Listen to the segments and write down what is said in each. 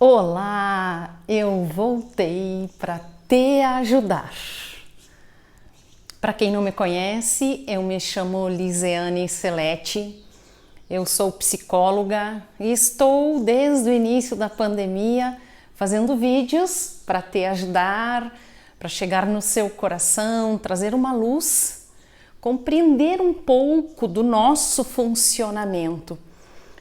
Olá, eu voltei para te ajudar. Para quem não me conhece, eu me chamo Liseane Celete, eu sou psicóloga e estou desde o início da pandemia fazendo vídeos para te ajudar, para chegar no seu coração, trazer uma luz, compreender um pouco do nosso funcionamento.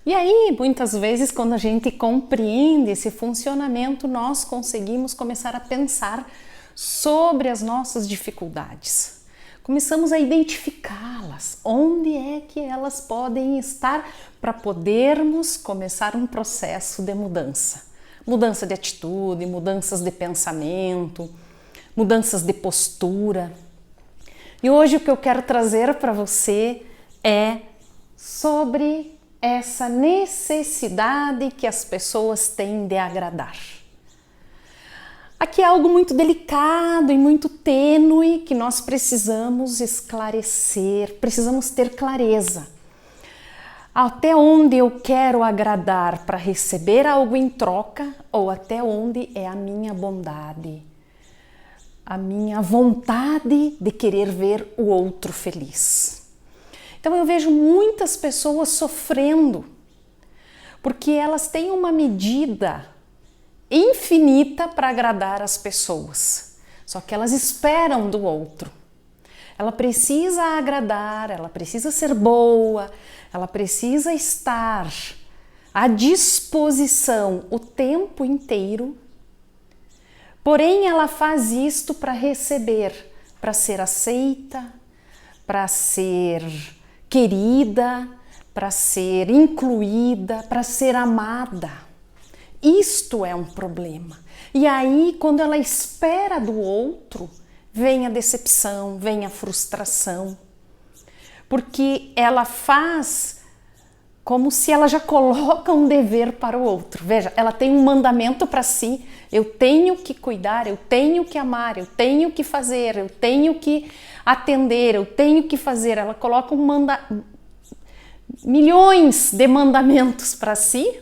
E aí, muitas vezes, quando a gente compreende esse funcionamento, nós conseguimos começar a pensar sobre as nossas dificuldades. Começamos a identificá-las, onde é que elas podem estar para podermos começar um processo de mudança. Mudança de atitude, mudanças de pensamento, mudanças de postura. E hoje o que eu quero trazer para você é sobre essa necessidade que as pessoas têm de agradar. Aqui é algo muito delicado e muito tênue que nós precisamos esclarecer, precisamos ter clareza. Até onde eu quero agradar para receber algo em troca ou até onde é a minha bondade, a minha vontade de querer ver o outro feliz. Então eu vejo muitas pessoas sofrendo porque elas têm uma medida infinita para agradar as pessoas. Só que elas esperam do outro. Ela precisa agradar, ela precisa ser boa, ela precisa estar à disposição o tempo inteiro. Porém, ela faz isto para receber, para ser aceita, para ser querida, para ser incluída, para ser amada. Isto é um problema. E aí, quando ela espera do outro, vem a decepção, vem a frustração. Porque ela faz como se ela já coloca um dever para o outro. Veja, ela tem um mandamento para si. Eu tenho que cuidar, eu tenho que amar, eu tenho que fazer, eu tenho que atender, eu tenho que fazer. Ela coloca milhões de mandamentos para si,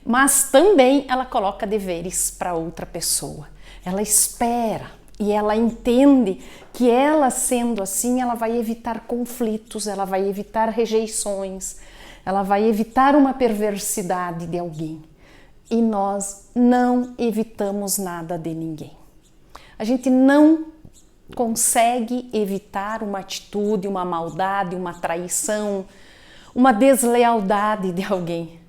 mas também ela coloca deveres para outra pessoa. Ela espera e ela entende que ela sendo assim, ela vai evitar conflitos, ela vai evitar rejeições, ela vai evitar uma perversidade de alguém. E nós não evitamos nada de ninguém. A gente não consegue evitar uma atitude, uma maldade, uma traição, uma deslealdade de alguém.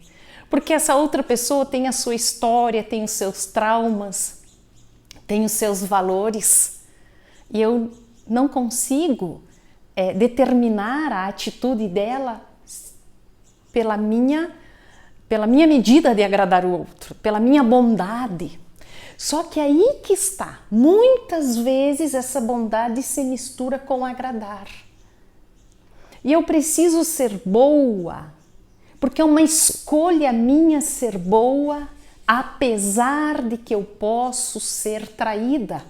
Porque essa outra pessoa tem a sua história, tem os seus traumas, tem os seus valores. E eu não consigo determinar a atitude dela pela minha medida de agradar o outro, pela minha bondade. Só que aí que está, muitas vezes essa bondade se mistura com agradar. E eu preciso ser boa, porque é uma escolha minha ser boa, apesar de que eu posso ser traída,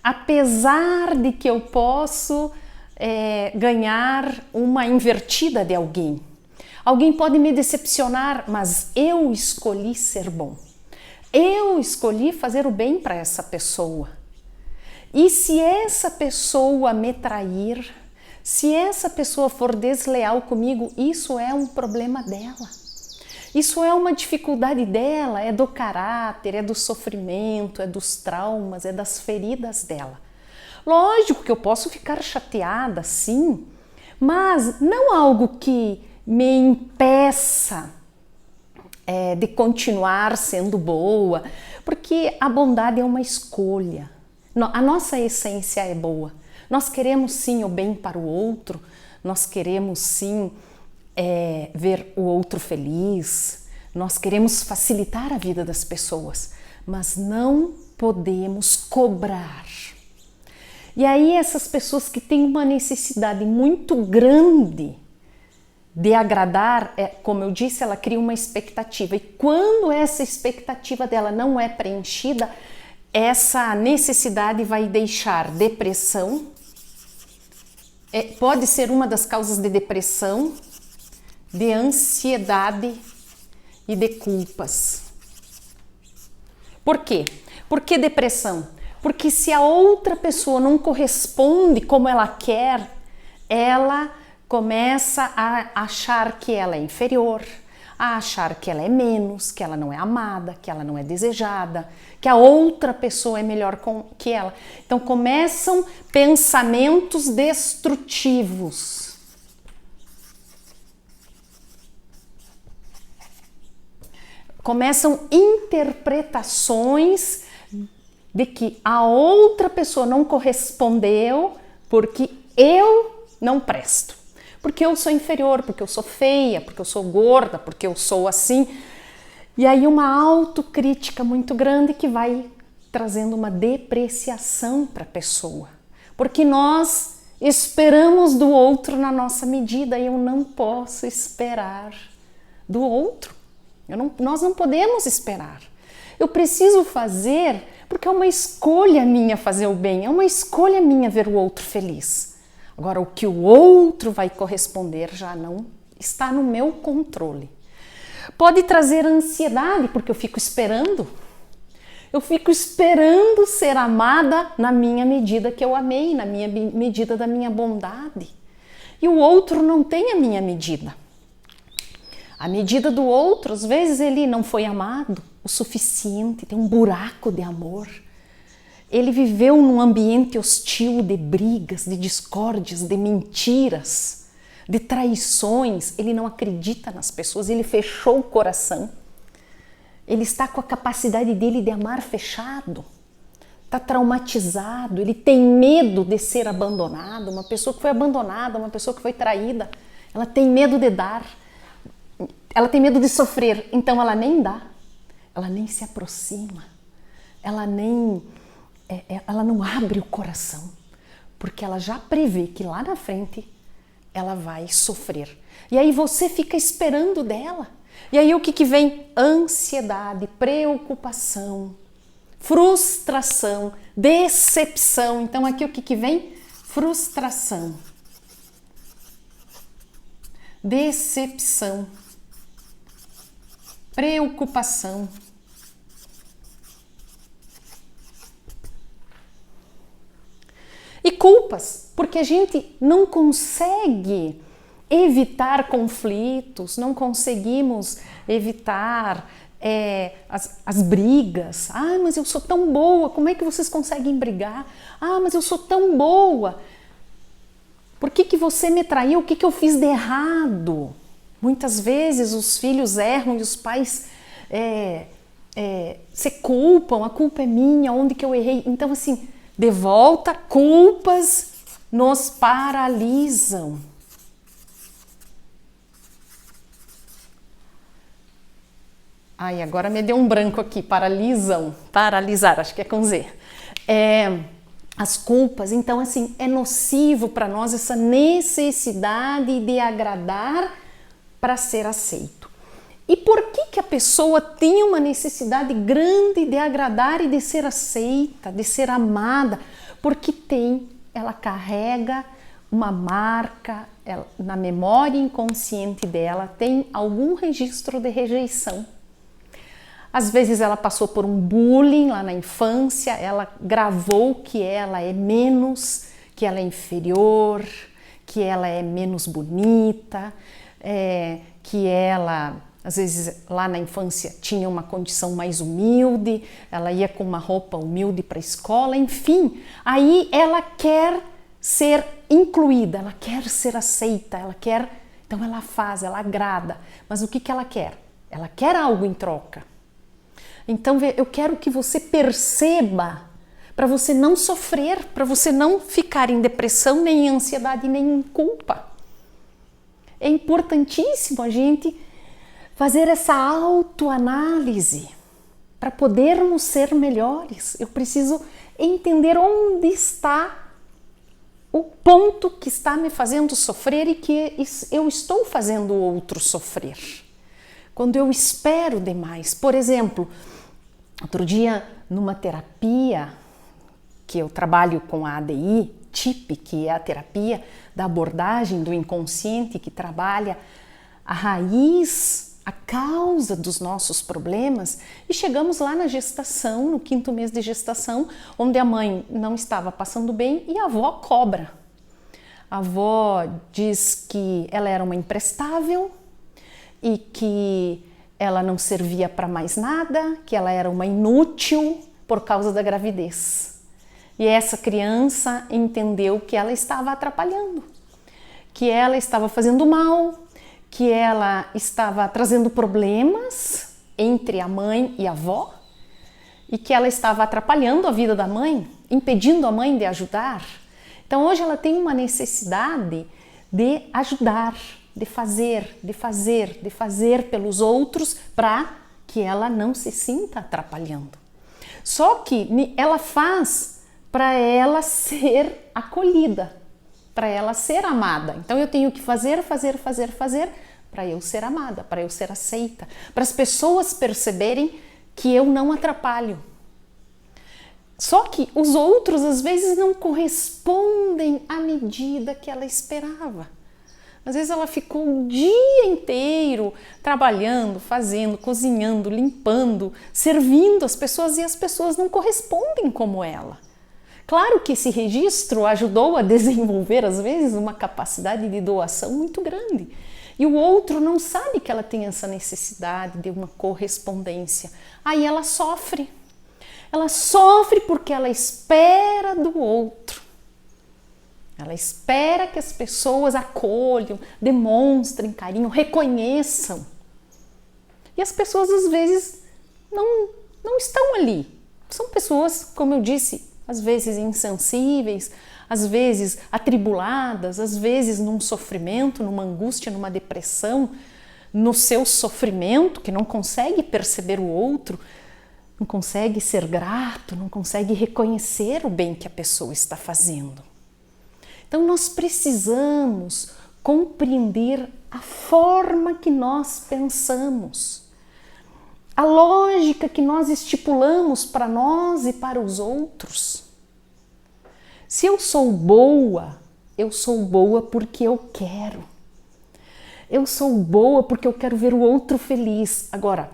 apesar de que eu posso ganhar uma invertida de alguém. Alguém pode me decepcionar, mas eu escolhi ser bom. Eu escolhi fazer o bem para essa pessoa. E se essa pessoa me trair, se essa pessoa for desleal comigo, isso é um problema dela. Isso é uma dificuldade dela, é do caráter, é do sofrimento, é dos traumas, é das feridas dela. Lógico que eu posso ficar chateada, sim, mas não algo que me impeça de continuar sendo boa, porque a bondade é uma escolha. A nossa essência é boa. Nós queremos sim o bem para o outro, nós queremos sim ver o outro feliz, nós queremos facilitar a vida das pessoas, mas não podemos cobrar. E aí essas pessoas que têm uma necessidade muito grande de agradar, como eu disse, ela cria uma expectativa. E quando essa expectativa dela não é preenchida, essa necessidade vai deixar depressão. Pode ser uma das causas de depressão, de ansiedade e de culpas. Por quê? Por que depressão? Porque se a outra pessoa não corresponde como ela quer, ela começa a achar que ela é inferior, a achar que ela é menos, que ela não é amada, que ela não é desejada, que a outra pessoa é melhor que ela. Então começam pensamentos destrutivos. Começam interpretações de que a outra pessoa não correspondeu porque eu não presto. Porque eu sou inferior, porque eu sou feia, porque eu sou gorda, porque eu sou assim. E aí uma autocrítica muito grande que vai trazendo uma depreciação para a pessoa. Porque nós esperamos do outro na nossa medida e eu não posso esperar do outro. Nós não podemos esperar. Eu preciso fazer porque é uma escolha minha fazer o bem, é uma escolha minha ver o outro feliz. Agora, o que o outro vai corresponder já não está no meu controle. Pode trazer ansiedade, porque eu fico esperando. Eu fico esperando ser amada na minha medida que eu amei, na minha medida da minha bondade. E o outro não tem a minha medida. A medida do outro, às vezes ele não foi amado o suficiente, tem um buraco de amor. Ele viveu num ambiente hostil de brigas, de discórdias, de mentiras, de traições. Ele não acredita nas pessoas, ele fechou o coração. Ele está com a capacidade dele de amar fechado. Está traumatizado, ele tem medo de ser abandonado. Uma pessoa que foi abandonada, uma pessoa que foi traída, ela tem medo de dar. Ela tem medo de sofrer, então ela nem dá, ela nem se aproxima, ela não abre o coração, porque ela já prevê que lá na frente ela vai sofrer. E aí você fica esperando dela. E aí o que vem? Ansiedade, preocupação, frustração, decepção. Então aqui o que vem? Frustração, decepção, preocupação. E culpas, porque a gente não consegue evitar conflitos, não conseguimos evitar as brigas. Ah, mas eu sou tão boa, como é que vocês conseguem brigar? Ah, mas eu sou tão boa. Por que você me traiu? O que eu fiz de errado? Muitas vezes os filhos erram e os pais se culpam, a culpa é minha, onde que eu errei? Então assim, de volta, culpas nos paralisam. Ai, agora me deu um branco aqui, paralisar, acho que é com Z. As culpas, então assim, é nocivo para nós essa necessidade de agradar para ser aceito. E por que a pessoa tem uma necessidade grande de agradar e de ser aceita, de ser amada? Porque ela carrega uma marca, na memória inconsciente dela tem algum registro de rejeição. Às vezes ela passou por um bullying lá na infância, ela gravou que ela é menos, que ela é inferior, que ela é menos bonita, que ela, às vezes lá na infância, tinha uma condição mais humilde, ela ia com uma roupa humilde para a escola, enfim. Aí ela quer ser incluída, ela quer ser aceita, então ela agrada. Mas o que ela quer? Ela quer algo em troca. Então eu quero que você perceba, para você não sofrer, para você não ficar em depressão, nem em ansiedade, nem em culpa. É importantíssimo a gente fazer essa autoanálise para podermos ser melhores. Eu preciso entender onde está o ponto que está me fazendo sofrer e que eu estou fazendo o outro sofrer. Quando eu espero demais. Por exemplo, outro dia numa terapia que eu trabalho com a ADI, TIP, que é a terapia da abordagem do inconsciente, que trabalha a raiz a causa dos nossos problemas e chegamos lá na gestação, no 5º mês de gestação, onde a mãe não estava passando bem e a avó cobra. A avó diz que ela era uma imprestável e que ela não servia para mais nada, que ela era uma inútil por causa da gravidez. E essa criança entendeu que ela estava atrapalhando, que ela estava fazendo mal, que ela estava trazendo problemas entre a mãe e a avó e que ela estava atrapalhando a vida da mãe, impedindo a mãe de ajudar. Então hoje ela tem uma necessidade de ajudar, de fazer pelos outros para que ela não se sinta atrapalhando. Só que ela faz para ela ser acolhida, para ela ser amada. Então eu tenho que fazer para eu ser amada, para eu ser aceita, para as pessoas perceberem que eu não atrapalho. Só que os outros às vezes não correspondem à medida que ela esperava. Às vezes ela ficou o dia inteiro trabalhando, fazendo, cozinhando, limpando, servindo as pessoas e as pessoas não correspondem como ela. Claro que esse registro ajudou a desenvolver, às vezes, uma capacidade de doação muito grande. E o outro não sabe que ela tem essa necessidade de uma correspondência. Aí ela sofre. Ela sofre porque ela espera do outro. Ela espera que as pessoas acolham, demonstrem carinho, reconheçam. E as pessoas, às vezes, não estão ali. São pessoas, como eu disse, às vezes insensíveis, às vezes atribuladas, às vezes num sofrimento, numa angústia, numa depressão, no seu sofrimento, que não consegue perceber o outro, não consegue ser grato, não consegue reconhecer o bem que a pessoa está fazendo. Então nós precisamos compreender a forma que nós pensamos, a lógica que nós estipulamos para nós e para os outros. Se eu sou boa porque eu quero. Eu sou boa porque eu quero ver o outro feliz. Agora,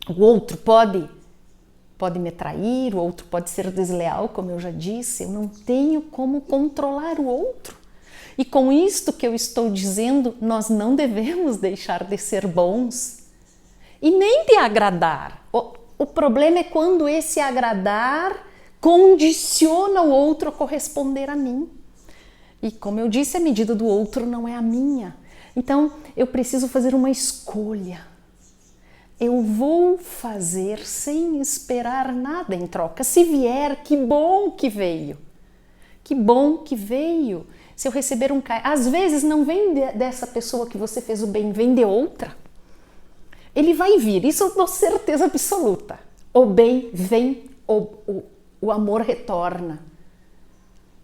o outro pode me trair, o outro pode ser desleal, como eu já disse. Eu não tenho como controlar o outro. E com isto que eu estou dizendo, nós não devemos deixar de ser bons e nem de agradar. O problema é quando esse agradar condiciona o outro a corresponder a mim. E como eu disse, a medida do outro não é a minha. Então, eu preciso fazer uma escolha. Eu vou fazer sem esperar nada em troca. Se vier, que bom que veio. Que bom que veio. Se eu receber um carinho, às vezes não vem dessa pessoa que você fez o bem, vem de outra. Ele vai vir, isso eu dou certeza absoluta. O bem vem, o amor retorna.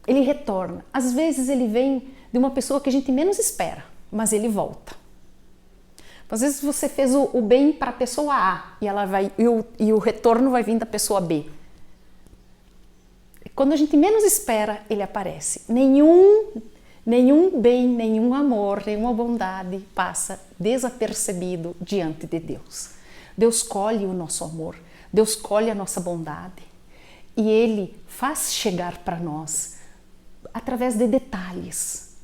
Ele retorna. Às vezes ele vem de uma pessoa que a gente menos espera, mas ele volta. Às vezes você fez o bem para a pessoa A e o retorno vai vir da pessoa B. Quando a gente menos espera, ele aparece. Nenhum bem, nenhum amor, nenhuma bondade passa desapercebido diante de Deus. Deus colhe o nosso amor, Deus colhe a nossa bondade e Ele faz chegar para nós através de detalhes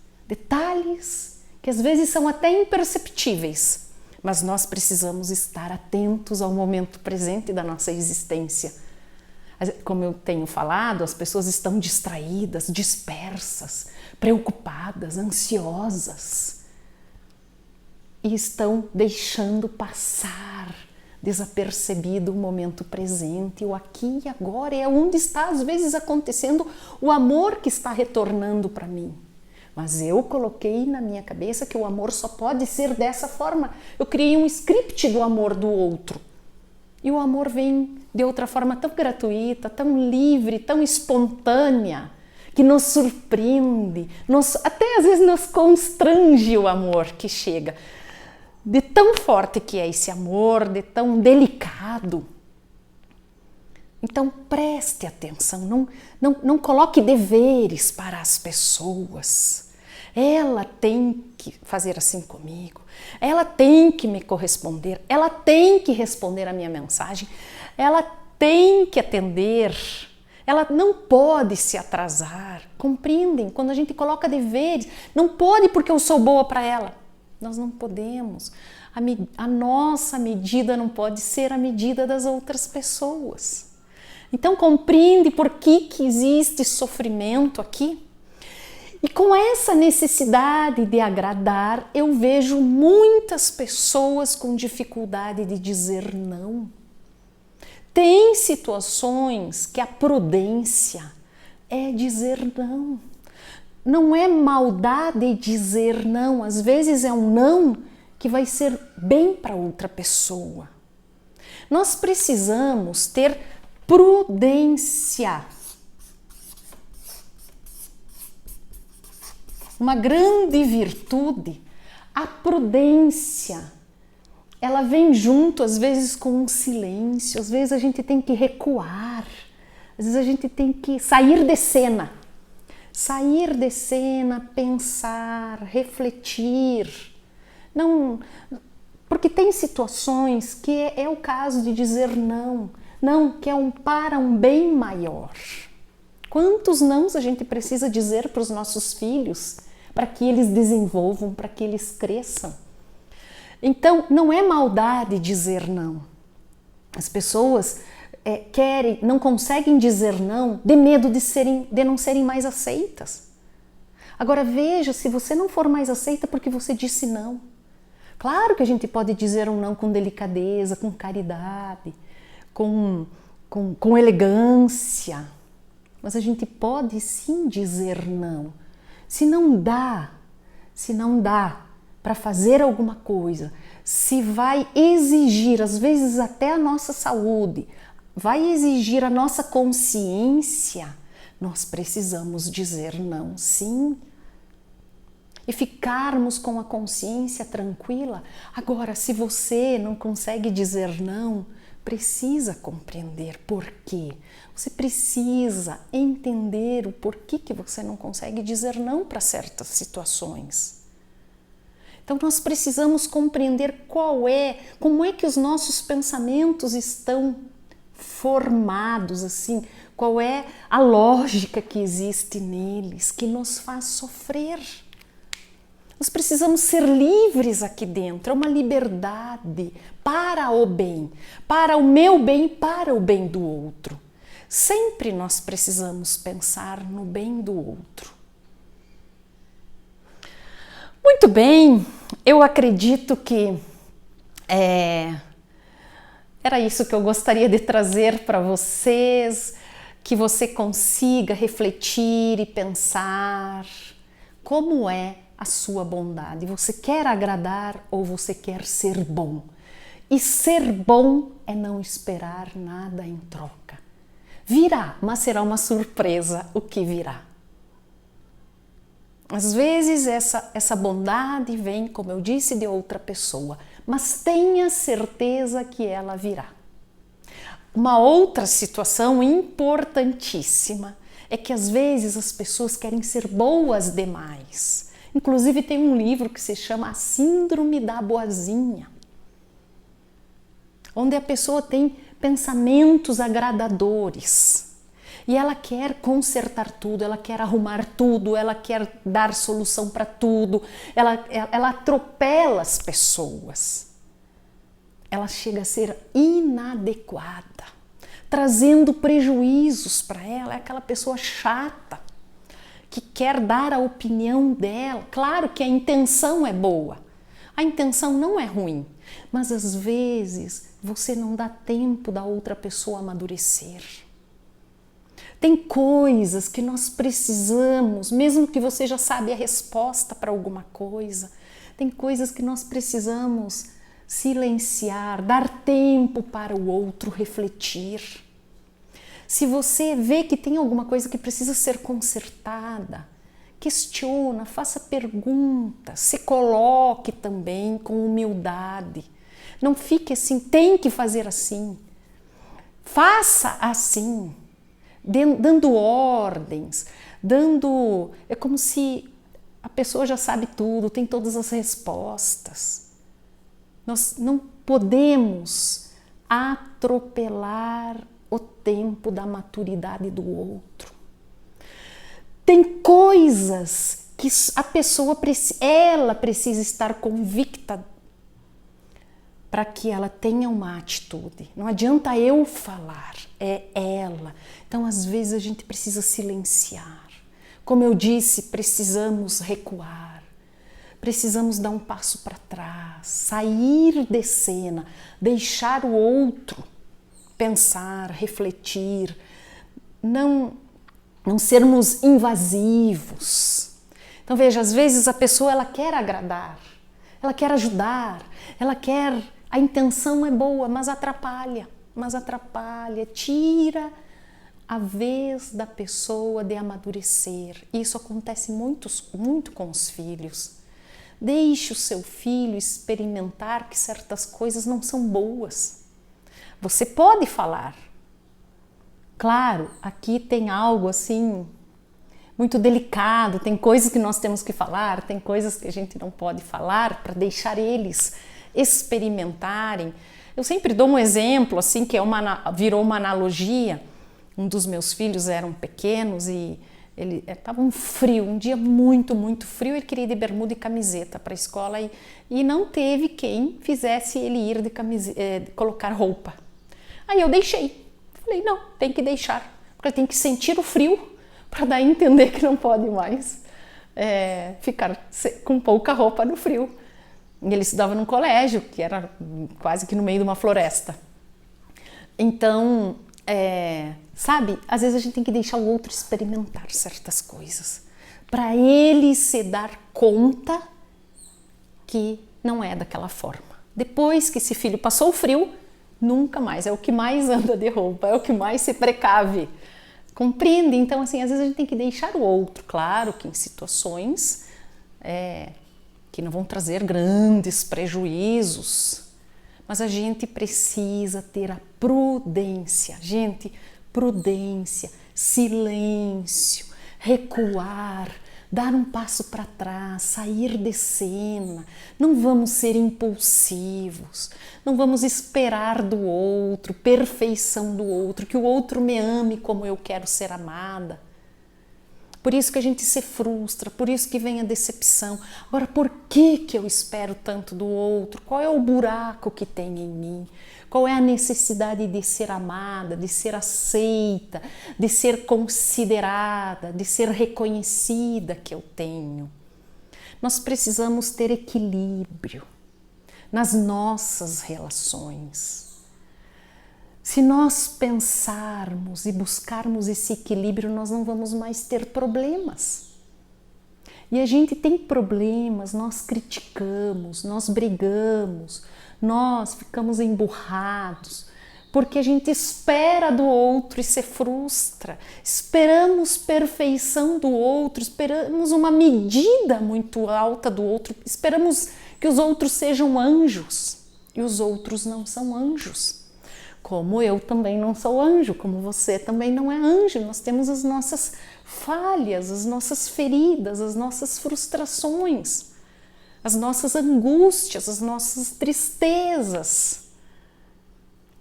que às vezes são até imperceptíveis, mas nós precisamos estar atentos ao momento presente da nossa existência. Como eu tenho falado, as pessoas estão distraídas, dispersas, preocupadas, ansiosas e estão deixando passar desapercebido o momento presente, o aqui e agora, é onde está às vezes acontecendo o amor que está retornando para mim. Mas eu coloquei na minha cabeça que o amor só pode ser dessa forma. Eu criei um script do amor do outro. E o amor vem de outra forma tão gratuita, tão livre, tão espontânea, que nos surpreende, até às vezes nos constrange o amor que chega. De tão forte que é esse amor, de tão delicado. Então preste atenção, não coloque deveres para as pessoas. ela tem que fazer assim comigo, ela tem que me corresponder, ela tem que responder a minha mensagem, ela tem que atender, ela não pode se atrasar. Compreendem? Quando a gente coloca deveres, não pode porque eu sou boa para ela. Nós não podemos. A nossa medida não pode ser a medida das outras pessoas. Então compreende por que existe sofrimento aqui? E com essa necessidade de agradar, eu vejo muitas pessoas com dificuldade de dizer não. Tem situações que a prudência é dizer não. Não é maldade dizer não, às vezes é um não que vai ser bem para outra pessoa. Nós precisamos ter prudência. Uma grande virtude, a prudência. Ela vem junto, às vezes, com um silêncio, às vezes a gente tem que recuar, às vezes a gente tem que sair de cena. Sair de cena, pensar, refletir. Não, porque tem situações que é o caso de dizer não, que é para um bem maior. Quantos nãos a gente precisa dizer para os nossos filhos, para que eles desenvolvam, para que eles cresçam? Então, não é maldade dizer não. As pessoas não conseguem dizer não de medo de não serem mais aceitas. Agora veja, se você não for mais aceita porque você disse não. Claro que a gente pode dizer um não com delicadeza, com caridade, com elegância. Mas a gente pode sim dizer não. Se não dá para fazer alguma coisa, se vai exigir, às vezes até a nossa saúde, vai exigir a nossa consciência, nós precisamos dizer não, sim. E ficarmos com a consciência tranquila. Agora, se você não consegue dizer não, precisa compreender por quê. Você precisa entender o porquê que você não consegue dizer não para certas situações. Então nós precisamos compreender como é que os nossos pensamentos estão formados, assim, qual é a lógica que existe neles, que nos faz sofrer. Nós precisamos ser livres aqui dentro, é uma liberdade para o bem, para o meu bem e para o bem do outro. Sempre nós precisamos pensar no bem do outro. Muito bem, eu acredito que era isso que eu gostaria de trazer para vocês, que você consiga refletir e pensar como é a sua bondade. Você quer agradar ou você quer ser bom? E ser bom é não esperar nada em troca. Virá, mas será uma surpresa o que virá. Às vezes essa bondade vem, como eu disse, de outra pessoa, mas tenha certeza que ela virá. Uma outra situação importantíssima é que às vezes as pessoas querem ser boas demais. Inclusive tem um livro que se chama A Síndrome da Boazinha, onde a pessoa tem pensamentos agradadores. E ela quer consertar tudo, ela quer arrumar tudo, ela quer dar solução para tudo, ela atropela as pessoas. Ela chega a ser inadequada, trazendo prejuízos para ela. É aquela pessoa chata, que quer dar a opinião dela. Claro que a intenção é boa, a intenção não é ruim, mas às vezes você não dá tempo da outra pessoa amadurecer. Tem coisas que nós precisamos, mesmo que você já sabe a resposta para alguma coisa, tem coisas que nós precisamos silenciar, dar tempo para o outro refletir. Se você vê que tem alguma coisa que precisa ser consertada, questiona, faça perguntas, se coloque também com humildade. Não fique assim, tem que fazer assim. Faça assim. Dando ordens, é como se A pessoa já sabe tudo, tem todas as respostas. Nós não podemos atropelar o tempo da maturidade do outro. Tem coisas que a pessoa ela precisa estar convicta para que ela tenha uma atitude. Não adianta eu falar, é ela. Então, às vezes, a gente precisa silenciar. Como eu disse, precisamos recuar. Precisamos dar um passo para trás, sair de cena, deixar o outro pensar, refletir, não sermos invasivos. Então veja, às vezes a pessoa ela quer agradar, ela quer ajudar, a intenção é boa, mas atrapalha, tira a vez da pessoa de amadurecer. Isso acontece muito com os filhos. Deixe o seu filho experimentar que certas coisas não são boas. Você pode falar. Claro, aqui tem algo assim muito delicado, tem coisas que nós temos que falar, tem coisas que a gente não pode falar para deixar eles experimentarem. Eu sempre dou um exemplo assim que virou uma analogia. Um dos meus filhos eram pequenos e ele estava um frio, um dia muito frio, ele queria ir de bermuda e camiseta para a escola e não teve quem fizesse ele ir de colocar roupa. Aí eu deixei, falei, não, tem que deixar, porque ele tem que sentir o frio para daí entender que não pode mais ficar com pouca roupa no frio. E ele estudava num colégio que era quase que no meio de uma floresta. Então, sabe, às vezes a gente tem que deixar o outro experimentar certas coisas para ele se dar conta que não é daquela forma. Depois que esse filho passou o frio, nunca mais, é o que mais anda de roupa, é o que mais se precave. Compreende? Então, assim, às vezes a gente tem que deixar o outro, claro que em situações que não vão trazer grandes prejuízos, mas a gente precisa ter a prudência. Gente, prudência, silêncio, recuar, dar um passo para trás, sair de cena. Não vamos ser impulsivos, não vamos esperar do outro, perfeição do outro, que o outro me ame como eu quero ser amada. Por isso que a gente se frustra, por isso que vem a decepção. Agora, por que eu espero tanto do outro? Qual é o buraco que tem em mim? Qual é a necessidade de ser amada, de ser aceita, de ser considerada, de ser reconhecida que eu tenho? Nós precisamos ter equilíbrio nas nossas relações. Se nós pensarmos e buscarmos esse equilíbrio, nós não vamos mais ter problemas. E a gente tem problemas, nós criticamos, nós brigamos, nós ficamos emburrados, porque a gente espera do outro e se frustra. Esperamos perfeição do outro, esperamos uma medida muito alta do outro, esperamos que os outros sejam anjos, e os outros não são anjos. Como eu também não sou anjo, como você também não é anjo. Nós temos as nossas falhas, as nossas feridas, as nossas frustrações, as nossas angústias, as nossas tristezas.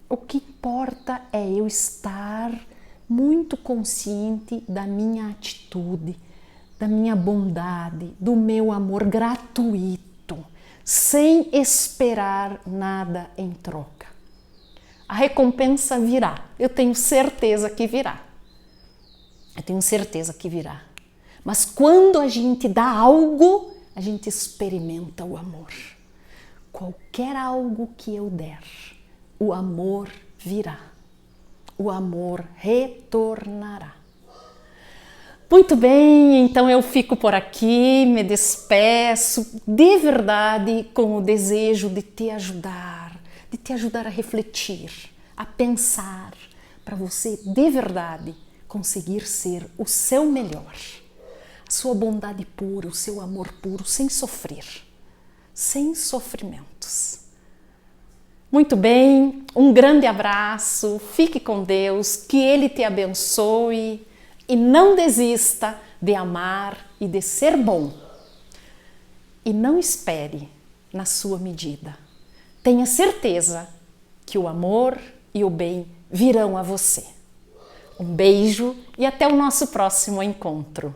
O que importa é eu estar muito consciente da minha atitude, da minha bondade, do meu amor gratuito, sem esperar nada em troca. A recompensa virá, eu tenho certeza que virá. Eu tenho certeza que virá. Mas quando a gente dá algo, a gente experimenta o amor. Qualquer algo que eu der, o amor virá. O amor retornará. Muito bem, então eu fico por aqui, me despeço de verdade com o desejo de te ajudar a refletir, a pensar, para você de verdade conseguir ser o seu melhor, a sua bondade pura, o seu amor puro, sem sofrer, sem sofrimentos. Muito bem, um grande abraço, fique com Deus, que Ele te abençoe e não desista de amar e de ser bom. e não espere na sua medida. Tenha certeza que o amor e o bem virão a você. Um beijo e até o nosso próximo encontro.